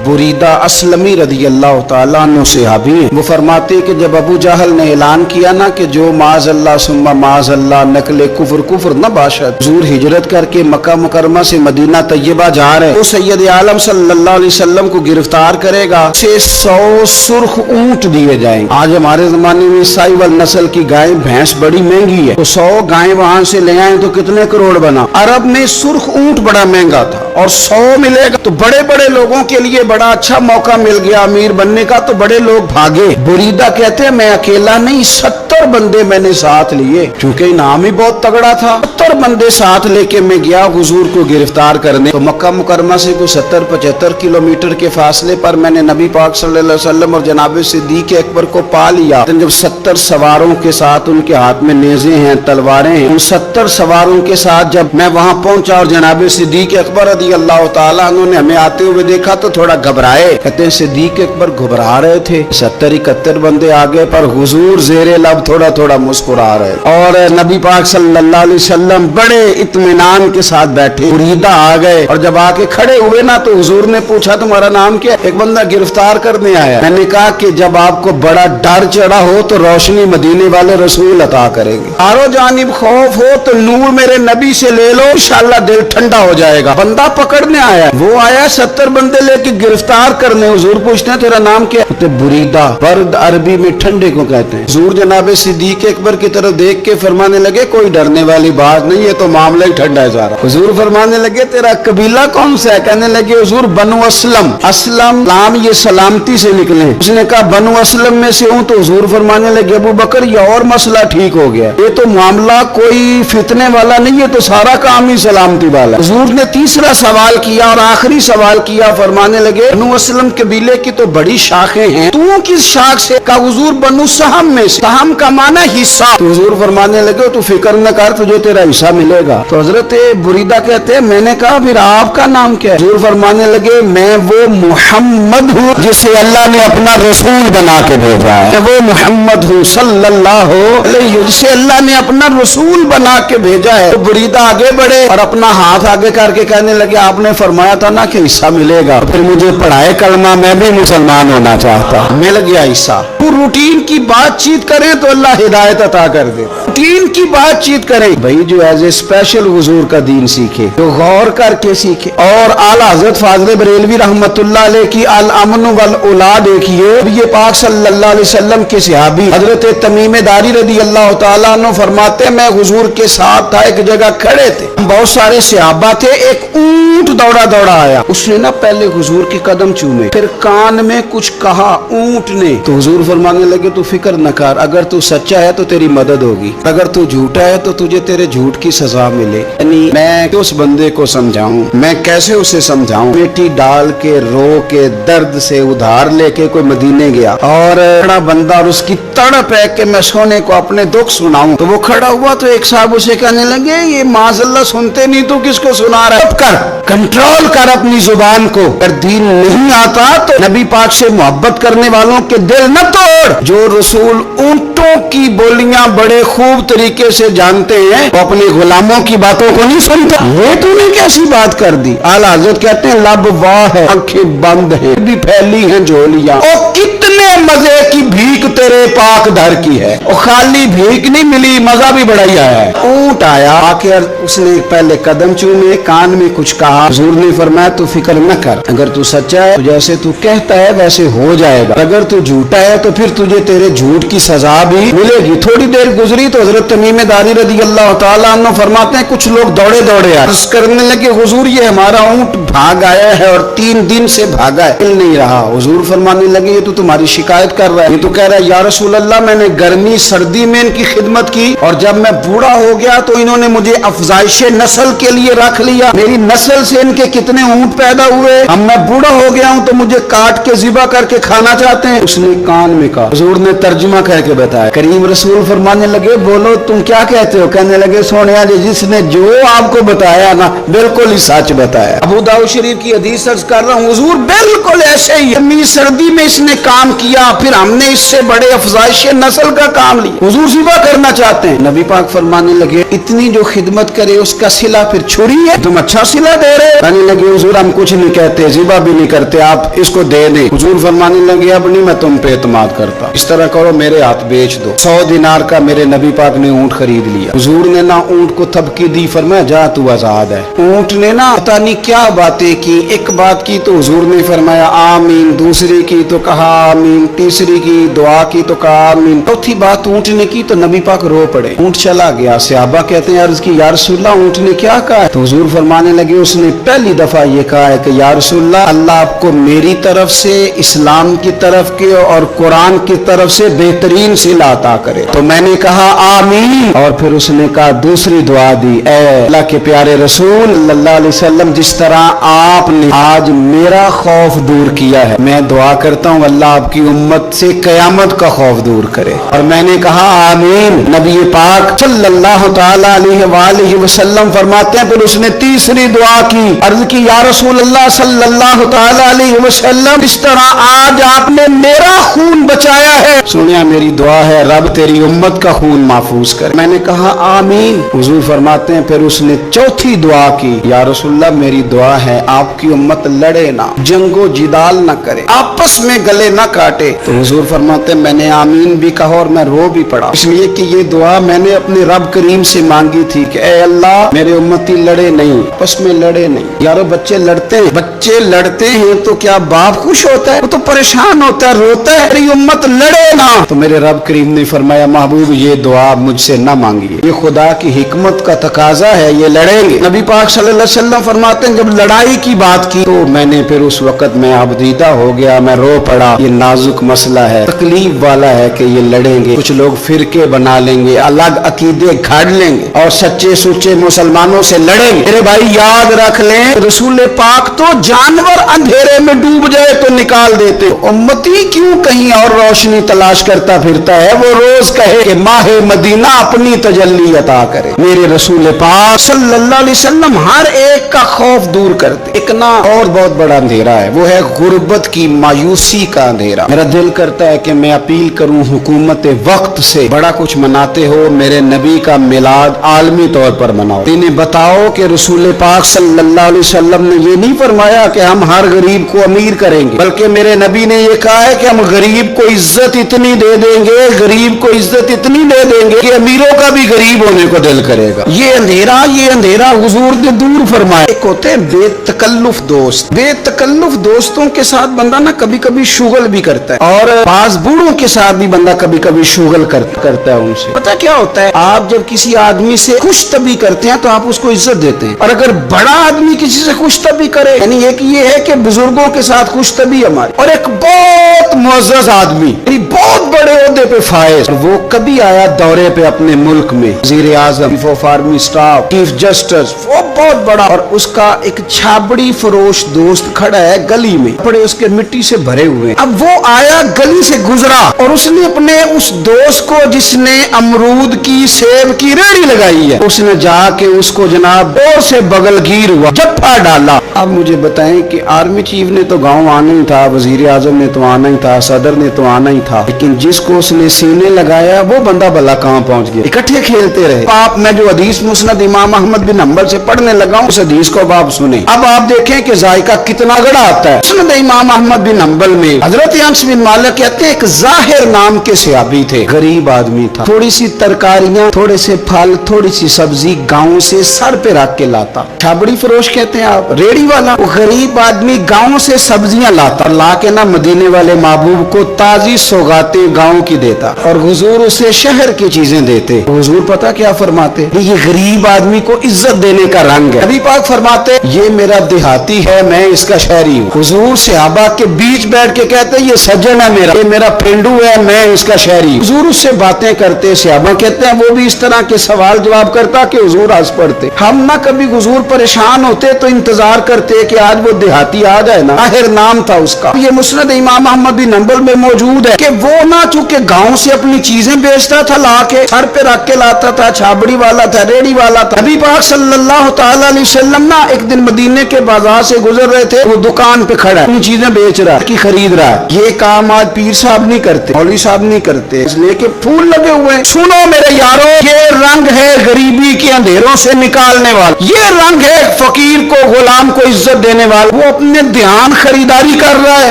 बुरीदा असलमी रदी अल्लाह तआला अन्हु सहाबी हैं। वो फरमाते कि जब अबू जहल ने ऐलान किया ना कि जो माज अल्लाह सुम्मा माज अल्लाह नकले कुफर कुफर न बाशद, हुजूर हिजरत करके मक्का मुकरमा से मदीना तैयबा जा रहे, वो सैयद आलम सल्लल्लाहु अलैहि वसल्लम को गिरफ्तार करेगा, से 100 सुर्ख ऊंट दिए जाएंगे। आज हमारे जमाने में साहिवाल नस्ल की गाय भैंस बड़ी महंगी है, तो 100 गाय वहां से ले आए तो कितने करोड़ बना। अरब में सुर्ख ऊंट बड़ा महंगा था और 100 मिलेगा तो बड़े बड़े लोगों के लिए बड़ा अच्छा मौका मिल गया अमीर बनने का, तो बड़े लोग भागे। बुरीदा कहते हैं मैं अकेला नहीं, 70 बंदे मैंने साथ लिए, क्योंकि इनाम ही बहुत तगड़ा था। 70 बंदे साथ लेके मैं गया हुजूर को गिरफ्तार करने। तो मक्का मुकरमा से कोई 70-75 किलोमीटर के फासले पर मैंने नबी पाक सल्लल्लाहु अलैहि वसल्लम और जनाब सिद्दीक अकबर को पा लिया। जब 70 सवारों के साथ, उनके हाथ में नेज़े हैं, तलवारें हैं, उन 70 सवारों के साथ जब मैं वहां पहुंचा और जनाब सिद्दीक अकबर रदी अल्लाह तआला अन्हु ने हमें आते हुए देखा तो थोड़ा घबराए। कहते हैं सिद्दीक अकबर घबरा रहे थे। 70-71 बंदे आगे पर हुजूर ज़ेरे लब थोड़ा थोड़ा मुस्कुरा रहे और नबी पाक सल्लल्लाहु अलैहि वसल्लम बड़े इत्मीनान के साथ बैठे। बुरीदा आ गए और जब आके खड़े हुए ना तो हुजूर ने पूछा तुम्हारा नाम क्या? एक बंदा गिरफ्तार करने आया। मैंने कहा कि जब आपको बड़ा डर चढ़ा हो तो रोशनी मदीने वाले रसूल अता करेंगे, चारों जानिब खौफ हो तो नूर मेरे नबी से ले लो, इंशाअल्लाह दिल ठंडा हो जाएगा। बंदा पकड़ने आया, वो आया 70 बंदे लेके गिरफ्तार करने। हुजूर पूछते हैं तेरा नाम क्या? तो बुरीदा, बर्द अरबी में ठंडे को कहते हैं। हुजूर जनाब सिद्दीक अकबर की तरफ देख के फरमाने लगे कोई डरने वाली बात नहीं है, तो मामला ही ठंडा है सारा। हुजूर फरमाने लगे तेरा कबीला कौन सा है? कहने लगे हुजूर बनु असलम। असलम नाम ये सलामती से निकले। उसने कहा बनु असलम में से हूँ। तो हुजूर फरमाने लगे अबू बकर ये और मसला ठीक हो गया, ये तो मामला कोई फितने वाला नहीं है, तो सारा काम ही सलामती वाला। हुजूर ने तीसरा सवाल किया और आखिरी सवाल किया। फरमाने लगे बनु असलम कबीले की तो बड़ी शाखें हैं, तू किस शाख से? का हुजूर बनु सहम में से। सहम का माना हिस्सा। तो हुजूर फरमाने लगे तू फिक्र न कर, तुझे तेरा हिस्सा मिलेगा। तो हजरत बुरीदा कहते हैं मैंने कहा फिर आपका नाम क्या है? हुजूर फरमाने लगे मैं वो मुहम्मद हूँ जिसे अल्लाह ने अपना रसूल बना के भेजा है। वो मुहम्मद हूँ सल्लल्लाहु अलैहि, जिसे अल्लाह ने अपना रसूल बना के भेजा है। तो बुरीदा आगे बढ़े और अपना हाथ आगे करके कहने लगे आपने फरमाया था ना कि हिस्सा मिलेगा, फिर मुझे पढ़ाए कलमा, मैं भी मुसलमान होना चाहता। मिल गया हिस्सा। तो रूटीन की बातचीत करें तो अल्लाह हिदायत अता कर दे। रूटीन की बातचीत करें भाई, जो एज ए स्पेशल हुजूर का दीन सीखे, जो गौर करके सीखे। और आला हजरत फाज़िल बरेलवी रहमतुल्लाह अलैह की अल अमन वल उला देखिए, ये पाक सल्लल्लाहु अलैहि वसल्लम के सहाबी हजरत तमीम दारी रदी अल्लाह तआला अन्हु फरमाते मैं हुजूर के साथ था, एक जगह खड़े थे, बहुत सारे सहाबा थे, एक ऊंट दौड़ा दौड़ा आया। उसने ना पहले हुजूर के कदम चूमे, फिर कान में कुछ कहा ऊंट ने। तो हुजूर फरमाने लगे तू फिक्र न कर, अगर तू सच्चा है तो तेरी मदद होगी, अगर तू झूठा है तो तुझे तेरे झूठ की सजा मिले। यानी मैं उस बंदे को समझाऊं, मैं कैसे उसे समझाऊं? मिट्टी डाल के रो के दर्द से उधार लेके कोई मदीने गया और बड़ा बंदा और उसकी तड़प है कि मैं सोने को अपने दुख सुनाऊं। तो वो खड़ा हुआ तो एक साहब उसे कहने लगे ये माज़अल्लाह सुनते नहीं, तू किसको सुना रहा है? कर, कंट्रोल कर अपनी जुबान को। अगर दीन नहीं आता तो नबी पाक से मोहब्बत करने वालों के दिल न तोड़। जो रसूल ऊंटों की बोलियां बड़े खूब तरीके से जानते हैं वो अपने गुलामों की बातों को नहीं सुनता। ये तूने कैसी बात कर दी? आला हज़रत कहते हैं लब वाह है, आंखें बंद है, भी फैली हैं झोलियां। और कितने मजे की भीख तेरे पाक दर की है। और खाली भीख नहीं मिली, मजा भी बड़ा ही आया है। ऊंट आया, आकर उसने पहले कदम चूमे, कान में कुछ कहा। हुजूर ने फरमाया तू फिक्र न कर, अगर तू सच्चा है तो जैसे तू कहता है वैसे हो जाएगा, अगर तू झूठा है तो फिर तुझे तेरे झूठ की सजा भी मिलेगी। थोड़ी देर गुजरी तो हजरत तमीम दारी रदी अल्लाह तआला अन्हु फरमाते हैं कुछ लोग दौड़े दौड़े आए, करने लगे हुजूर ये हमारा ऊंट भाग आया है और 3 दिन से भागा है, मिल नहीं रहा। हुजूर फरमाने लगे ये तो तुम्हारी शिकायत कर रहा है। ये तो कह रहा है या रसूल अल्लाह मैंने गर्मी सर्दी में इनकी खिदमत की और जब मैं बूढ़ा हो गया तो इन्होंने मुझे अफजाइश नस्ल के लिए रख लिया, मेरी नस्ल से इनके कितने ऊंट पैदा हुए, अब मैं बूढ़ा हो गया हूं तो मुझे काट के ज़िबा करके खाना चाहते हैं। उसने कान में कहा, हुजूर ने तर्जुमा कह के बताया। करीम रसूल फरमाने लगे बोलो तुम क्या कहते हो? कहने लगे सोनिया जी जिसने जो आपको बताया ना बिल्कुल ही सच बताया। अबू दाऊद शरीफ की हदीस अर्ज कर रहा हूँ, हुजूर बिल्कुल ऐसे ही गर्मी सर्दी में इसने काम किया, फिर हमने इससे बड़े अफजाइश नस्ल का काम लिया। हुजूर ज़िबा करना चाहते हैं। नबी पाक फरमाने लगे इतनी जो खिदमत करे उसका सिला फिर छुरी है, तुम अच्छा सिला दे रहे। कहने लगे हुजूर हम कुछ नहीं कहते, ज़िबा भी नहीं करते, आप इसको दे दें। हुजूर फरमाने लगे अब नहीं मैं तुम पे एतमाद करता, इस तरह करो मेरे हाथ बेच दो। 100 दिनार का मेरे नबी पाक ने ऊंट खरीद लिया। हुजूर ने ना ऊंट को थपकी दी, फरमाया जा तू आजाद है। ऊंट ने ना पता नहीं क्या बातें की, एक बात की तो हुजूर ने फरमाया आमीन, दूसरी की तो कहा आमीन, तीसरी की दुआ की तो कहा आमीन, चौथी बात ऊंट ने की तो नबी पाक रो पड़े। ऊंट चला गया। सहाबा कहते हैं अर्ज की या रसूलल्लाह ऊंट ने क्या कहा? तो हुजूर फरमाने लगे उसने पहली दफा ये कहा है कि या रसूलल्लाह अल्लाह आपको मेरी तरफ से, इस्लाम की तरफ के और कुरान की तरफ से बेहतरीन सिला अता करे। तो मैंने कहा आमीन। और फिर उसने कहा दूसरी दुआ दी, ऐ अल्लाह के प्यारे रसूल सल्लल्लाहु अलैहि वसल्लम जिस तरह आपने आज मेरा खौफ दूर किया है, मैं दुआ करता हूँ अल्लाह आपकी उम्मत से कयामत का खौफ दूर करे। और मैंने कहा आमीन। नबी पाक सल्लल्लाहु तआला अलैहि वसल्लम फरमाते हैं फिर उसने तीसरी दुआ की, अर्ज की या रसूल अल्लाह सल्लल्लाहु तआला अलैहि वसल्लम इस तरह आज आपने मेरा खून बचाया है, सुनिया मेरी दुआ है रब तेरी उम्मत का खून महफूज करे। मैंने कहा आमीन। हुजूर फरमाते हैं फिर उसने चौथी दुआ की, या रसूलल्लाह मेरी दुआ है आपकी उम्मत लड़े ना, जंगो जिदाल ना करे, आपस में गले ना काटे। तो हुजूर फरमाते हैं मैंने आमीन भी कहा और मैं रो भी पड़ा, इसलिए कि ये दुआ मैंने अपने रब करीम से मांगी थी कि ऐ अल्लाह मेरे उम्मती लड़े नहीं, आपस में लड़े नहीं। यारो बच्चे लड़ते हैं, बच्चे लड़ते हैं तो क्या बाप खुश होता है? वो तो परेशान होता है, रोता है मेरी उम्मत लड़े ना। तो मेरे रब करीम ने फरमाया महबूब ये दुआ मुझसे न मांगिए, ये खुदा की हिकमत का तकाजा है, ये लड़ेंगे। नबी पाक सल्लल्लाहु अलैहि वसल्लम फरमाते हैं जब लड़ाई की बात की तो मैंने फिर उस वक्त मैं अबदीदा हो गया, मैं रो पड़ा। ये नाजुक मसला है, तकलीफ वाला है कि ये लड़ेंगे, कुछ लोग फिरके बना लेंगे, अलग अकीदे घाड़ लेंगे और सच्चे सुच्चे मुसलमानों से लड़ेंगे। मेरे भाई याद रख लें रसूल पाक तो जानवर अंधेरे में डूब जाए तो निकाल देते, उम्मती क्यों कहीं और रोशनी तलाश करता फिरता है? वो रोज कहे कि माहे मदीना अपनी तजल्ली अता करे। मेरे रसूल पाक सल्लल्लाहु अलैहि वसल्लम हर एक का खौफ दूर करते। एक ना और बहुत बड़ा अंधेरा है, वो है गुर्बत की मायूसी का अंधेरा। मेरा दिल करता है कि मैं अपील करूं हुकूमत वक्त से, बड़ा कुछ मनाते हो, मेरे नबी का मिलाद आलमी तौर पर मनाओ। इन्हें बताओ कि रसूल पाक सल्लल्लाहु अलैहि वसल्लम ने ये नहीं फरमाया कि हम हर गरीब को अमीर करेंगे, बल्कि मेरे नबी ने ये कहा है कि हम गरीब को इज्जत इतनी दे देंगे, गरीब को इज्जत इतनी दे देंगे कि अमीरों का भी गरीब होने को दिल करेगा। ये अंधेरा हुजूर ने दूर फरमाया। एक होते हैं बेतकल्लुफ दोस्त, बेतकल्लुफ दोस्तों के साथ बंदा ना कभी कभी शुगल भी करता है, और बाज बूढ़ों के साथ भी बंदा कभी कभी शुगल करता है उनसे। पता क्या होता है, आप जब किसी आदमी से खुश तभी करते हैं तो आप उसको इज्जत देते हैं, और अगर बड़ा आदमी किसी से खुश तभी करे, यानी एक ये है कि बुजुर्गों के साथ खुश तभी हमारे, और एक बहुत मुअज़्ज़ज़ आदमी बहुत बड़े ओहदे पे फायज, वो कभी आया दौरे पे अपने मुल्क में, वज़ीर आज़म, chief of army staff, chief justice, वो बहुत बड़ा, और उसका एक छाबड़ी फरोश दोस्त खड़ा है गली में, कपड़े उसके मिट्टी से भरे हुए। अब वो आया गली से गुजरा और उसने अपने उस दोस्त को जिसने अमरूद की सेब की रेहड़ी लगाई है, उसने जाके उसको जनाब दौर से बगलगीर हुआ, जप्पा डाला। अब मुझे बताएं कि आर्मी चीफ ने तो गाँव आना ही था, वज़ीर आज़म ने तो आना ही था, सदर ने तो आना ही था, लेकिन जिसको उसने सीने लगाया वो बंदा भला कहाँ पहुंच गया। इकट्ठे खेलते रहे। आप मैं जो हदीस मुस्नद इमाम अहमद बिन हंबल से पढ़ने लगा हूं, उस हदीस को अब आप सुने। अब आप देखें कि जायका कितना गड़ा आता है। मुस्नद इमाम अहमद बिन हंबल में हजरत अनस बिन मालिक कहते हैं एक जाहिर नाम के सहाबी थे, गरीब आदमी था, थोड़ी सी तरकारियां, थोड़े से फल, थोड़ी सी सब्जी गाँव से सर पे रख के लाता। छाबड़ी फरोश कहते हैं आप, रेडी वाला। वो गरीब आदमी गाँव से सब्जियां लाता, ला के ना मदीने वाले महबूब को ताजी सौगाते गाँव की देता, और हुजूर उसे शहर की चीजें देते। हुजूर पता क्या फरमाते, ये गरीब आदमी को इज्जत देने का रंग है। नबी पाक फरमाते ये मेरा देहाती है, मैं इसका शहरी हूँ। हुजूर सहाबा के बीच बैठ के कहते ये सज्जन है मेरा, ये मेरा पेंडू है, मैं इसका शहरी। हुजूर उससे बातें करते, सहाबा कहते हैं वो भी इस तरह के सवाल जवाब करता कि हुजूर हंस पड़ते। हम ना कभी हुजूर परेशान होते तो इंतजार करते कि आज वो देहाती आ जाए ना, आखिर नाम था उसका। ये मुस्नद इमाम अहमद बिन हंबल में मौजूद है कि वो ना चूंकि गांव से अपनी चीजें बेचता था, ला के सर पे रख के लाता था, छाबड़ी वाला था, रेडी वाला था। नबी पाक सल्लल्लाहु तआला अलैहि वसल्लम ना एक दिन मदीने के बाजार से गुजर रहे थे, वो दुकान पे खड़ा है, अपनी चीजें बेच रहा है, की खरीद रहा है। ये काम आज पीर साहब नहीं करते, मौलवी साहब नहीं करते, इसलिए कि फूल लगे हुए हैं। सुनो मेरे यारो, ये रंग है गरीबी के अंधेरों से निकालने वाला, ये रंग है फकीर को गुलाम को इज्जत देने वाला। वो अपने ध्यान खरीदारी कर रहा है।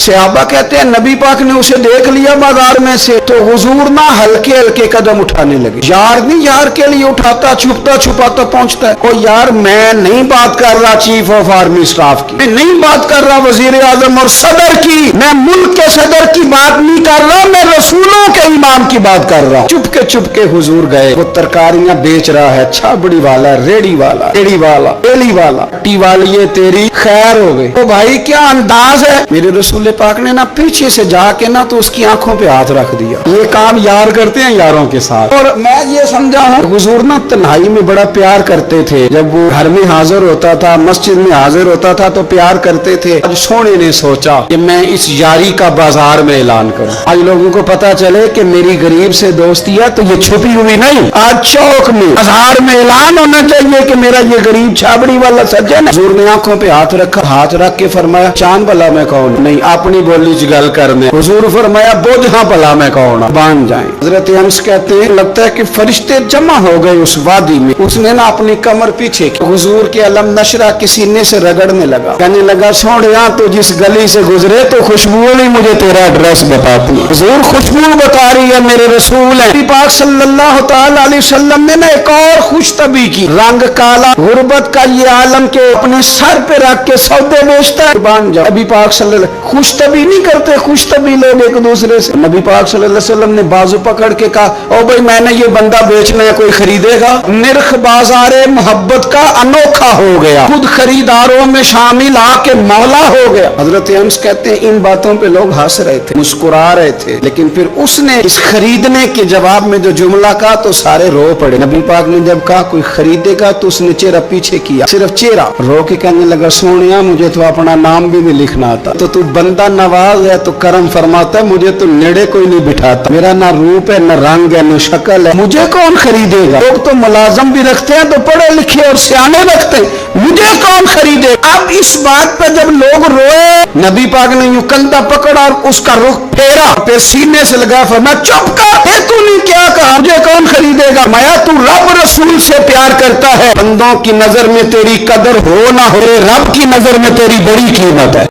सहाबा कहते हैं नबी पाक ने उसे देख लिया बाजार में से तो हुजूर ना हल्के हल्के कदम उठाने लगे। यार नहीं यार के लिए उठाता, छुपता छुपाता पहुंचता है। ओ यार मैं नहीं बात कर रहा चीफ ऑफ आर्मी स्टाफ की, मैं नहीं बात कर रहा वजीर आजम और सदर की, मैं मुल्क के सदर की बात नहीं कर रहा, मैं रसूलों के इमाम की बात कर रहा हूं। चुपके हुजूर गए। वो तरकारियां बेच रहा है, छाबड़ी वाला, रेड़ी वाला, ठेली वाला, टी वाली, ये तेरी खैर हो गई। तो भाई क्या अंदाज है। मेरे रसूल पाक ने ना पीछे से जाके ना तो उसकी आंखों पे हाथ रख दिया। ये काम यार करते हैं यारों के साथ। और मैं ये समझा हूँ हुजूर ना तन्हाई में बड़ा प्यार करते थे। जब वो घर में हाजिर होता था, मस्जिद में हाजिर होता था तो प्यार करते थे। आज सोने ने सोचा कि मैं इस यारी का बाजार में ऐलान करूं। आज लोगों को पता चले कि मेरी गरीब से दोस्ती है तो ये छुपी हुई नहीं, आज चौक में बाजार में ऐलान होना चाहिए कि मेरा ये गरीब छाबड़ी वाला सज्जन है। हुजूर ने आंखों पे हाथ रखा, हाथ रख के फरमाया चांद भला मैं कौन, नहीं अपनी बोली च गल करने। हुजूर फरमाया बोझ हाँ भला मैं कौन, बांध जाए। हजरत अंस कहते हैं लगता है कि फरिश्ते जमा हो गए उस वादी में। उसने ना अपनी कमर पीछे की, हुजूर के अलम नशरा के सीने से रगड़ने लगा, कहने लगा सोनिया तो जिस गली से गुजरे तो खुशबू ने मुझे तेरा एड्रेस बताती है। हुजूर खुशबू बता रही है मेरे रसूल है। नबी पाक सल्लल्लाहु तआला अलैहि वसल्लम ने ना एक और खुशतबी की, रंग काला गुर्बत का ये आलम के अपने सर पे रख के सौदे बेचता है। बांध जाओ। नबी पाक सल्लल्लाहु खुशतबी नहीं करते, खुशतबी लोग एक दूसरे से। नबी पाक सल्लल्लाहु अलैहि वसल्लम ने बाजू पकड़ के कहा ओ भाई मैंने ये बंदा बेचना है, कोई खरीदेगा? निर्ख बाजारे मोहब्बत का अनोखा हो गया, खुद खरीदारों में शामिल आके मौला हो गया। हजरत अंस कहते हैं इन बातों पे लोग हंस रहे थे, मुस्कुरा रहे थे, लेकिन फिर उसने इस खरीदने के जवाब में जो जुमला कहा तो सारे रो पड़े। नबी पाक ने जब कहा कोई खरीदेगा तो उसने चेहरा पीछे किया, सिर्फ चेहरा, रो के कहने लगा सोनिया मुझे तो अपना नाम भी नहीं लिखना आता, तो तू बंदा नवाज है तो करम फरमाता है, मुझे तो नेड़े कोई नहीं बिठाता, मेरा ना रूप है न रंग है न शक्ल है, मुझे कौन खरीदेगा? लोग तो मुलाजम भी रखते हैं तो पढ़े लिखे और सियाने रखते हैं, मुझे कौन खरीदे? अब इस बात पर जब लोग रोए, नबी पाक ने यूं कंधा पकड़ा और उसका रुख फेरा, फिर सीने से लगा फरमाया चुप कर, तूने क्या कहा, मुझे कौन खरीदेगा? माया तू रब रसूल से प्यार करता है, बंदों की नजर में तेरी कदर हो ना हो, रब की नजर में तेरी बड़ी कीमत है।